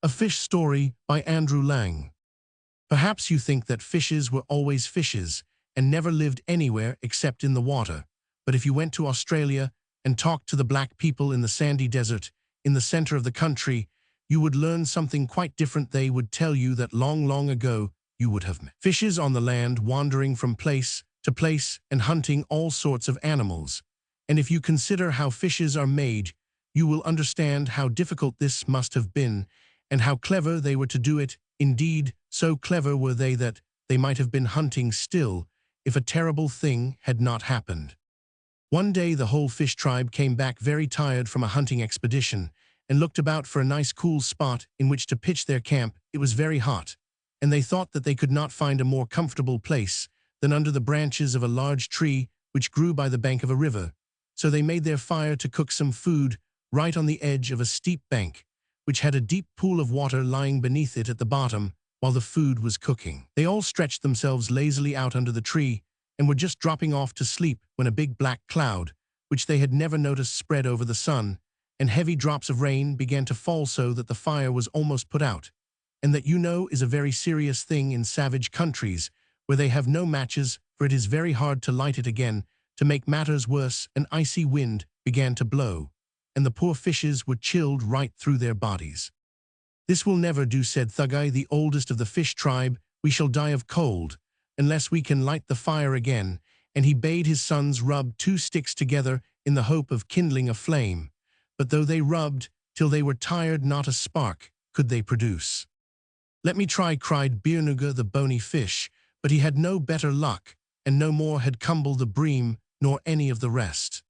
A Fish Story by Andrew Lang. Perhaps you think that fishes were always fishes and never lived anywhere except in the water. But if you went to Australia and talked to the black people in the sandy desert in the center of the country, you would learn something quite different. They would tell you that long, long ago you would have met fishes on the land, wandering from place to place and hunting all sorts of animals. And if you consider how fishes are made, you will understand how difficult this must have been and how clever they were to do it. Indeed, so clever were they that they might have been hunting still if a terrible thing had not happened. One day the whole fish tribe came back very tired from a hunting expedition and looked about for a nice cool spot in which to pitch their camp. It was very hot, and they thought that they could not find a more comfortable place than under the branches of a large tree which grew by the bank of a river. So they made their fire to cook some food right on the edge of a steep bank, which had a deep pool of water lying beneath it at the bottom while the food was cooking. They all stretched themselves lazily out under the tree and were just dropping off to sleep when a big black cloud, which they had never noticed, spread over the sun, and heavy drops of rain began to fall so that the fire was almost put out. And that, you know, is a very serious thing in savage countries where they have no matches, for it is very hard to light it again. To make matters worse, an icy wind began to blow, and the poor fishes were chilled right through their bodies. "This will never do," said Thuggai, the oldest of the fish tribe. "We shall die of cold unless we can light the fire again." And he bade his sons rub 2 sticks together in the hope of kindling a flame. But though they rubbed till they were tired, not a spark could they produce. "Let me try," cried Birnuga the bony fish, but he had no better luck, and no more had Cumble the bream nor any of the rest.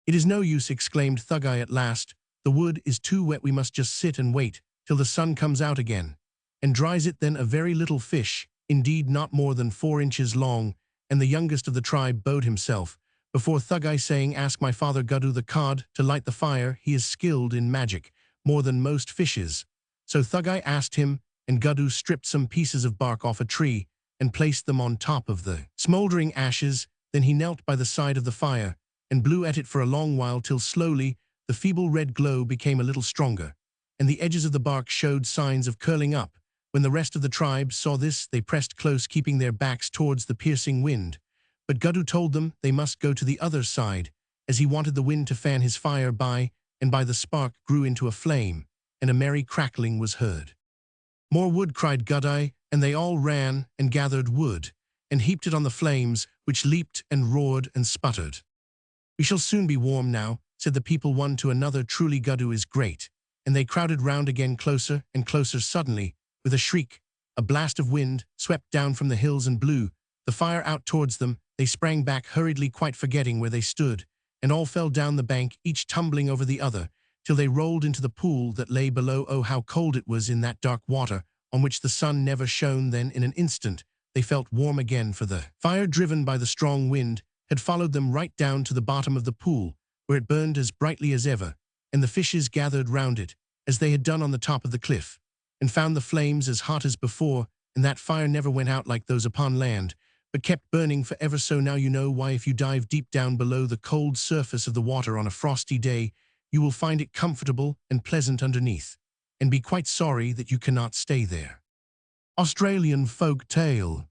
"It is no use," exclaimed Thuggai at last. "The wood is too wet. We must just sit and wait till the sun comes out again and dries it." Then a very little fish, indeed not more than 4 inches long, and the youngest of the tribe, bowed himself before Thuggai, saying, "Ask my father Gudu the cod to light the fire. He is skilled in magic more than most fishes." So Thuggai asked him, and Gudu stripped some pieces of bark off a tree and placed them on top of the smoldering ashes. Then he knelt by the side of the fire and blew at it for a long while, till slowly the feeble red glow became a little stronger, and the edges of the bark showed signs of curling up. When the rest of the tribe saw this, they pressed close, keeping their backs towards the piercing wind. But Gudu told them they must go to the other side, as he wanted the wind to fan his fire by, and by the spark grew into a flame, and a merry crackling was heard. "More wood," cried Gudu, and they all ran and gathered wood and heaped it on the flames, which leaped and roared and sputtered. "We shall soon be warm now," said the people one to another. "Truly Gudu is great." And they crowded round again, closer and closer. Suddenly, with a shriek, a blast of wind swept down from the hills and blew the fire out towards them. They sprang back hurriedly, quite forgetting where they stood, and all fell down the bank, each tumbling over the other, till they rolled into the pool that lay below. Oh, how cold it was in that dark water, on which the sun never shone. Then, in an instant, they felt warm again, for the fire, driven by the strong wind, had followed them right down to the bottom of the pool, where it burned as brightly as ever, and the fishes gathered round it, as they had done on the top of the cliff, and found the flames as hot as before. And that fire never went out like those upon land, but kept burning for ever. So now you know why, if you dive deep down below the cold surface of the water on a frosty day, you will find it comfortable and pleasant underneath, and be quite sorry that you cannot stay there. Australian Folk Tale.